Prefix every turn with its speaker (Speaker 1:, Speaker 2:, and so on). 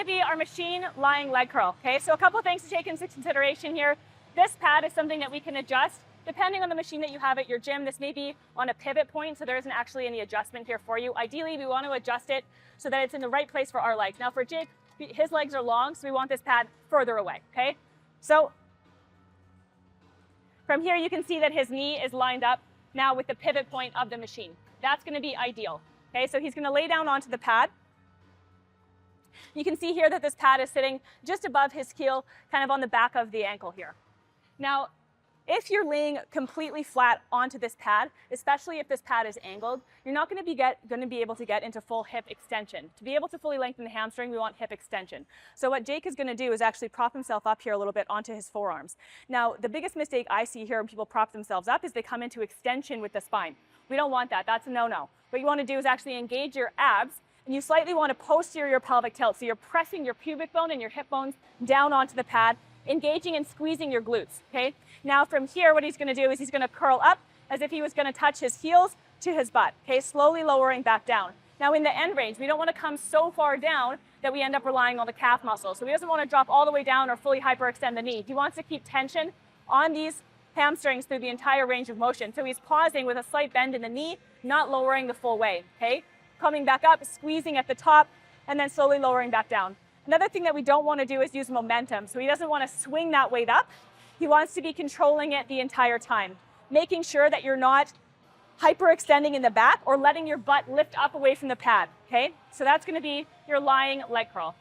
Speaker 1: to be our machine lying leg curl. Okay, so a couple of things to take into consideration here. This pad is something that we can adjust depending on the machine that you have at your gym. This may be on a pivot point, so there isn't actually any adjustment here for you. Ideally, we want to adjust it so that it's in the right place for our legs. Now for Jake, his legs are long, so we want this pad further away, okay? So from here, you can see that his knee is lined up now with the pivot point of the machine. That's going to be ideal, okay? So he's going to lay down onto the pad. You can see here that this pad is sitting just above his heel, kind of on the back of the ankle here. Now, if you're laying completely flat onto this pad, especially if this pad is angled, you're not going to be able to get into full hip extension. To be able to fully lengthen the hamstring, we want hip extension. So what Jake is going to do is actually prop himself up here a little bit onto his forearms. Now, the biggest mistake I see here when people prop themselves up is they come into extension with the spine. We don't want that. That's a no-no. What you want to do is actually engage your abs, and you slightly want to posterior pelvic tilt. So you're pressing your pubic bone and your hip bones down onto the pad, engaging and squeezing your glutes, okay? Now from here, what he's going to do is he's going to curl up as if he was going to touch his heels to his butt, okay? Slowly lowering back down. Now in the end range, we don't want to come so far down that we end up relying on the calf muscle. So he doesn't want to drop all the way down or fully hyperextend the knee. He wants to keep tension on these hamstrings through the entire range of motion. So he's pausing with a slight bend in the knee, not lowering the full way, okay? Coming back up, squeezing at the top, and then slowly lowering back down. Another thing that we don't want to do is use momentum. So he doesn't want to swing that weight up. He wants to be controlling it the entire time, making sure that you're not hyperextending in the back or letting your butt lift up away from the pad, okay? So that's going to be your lying leg curl.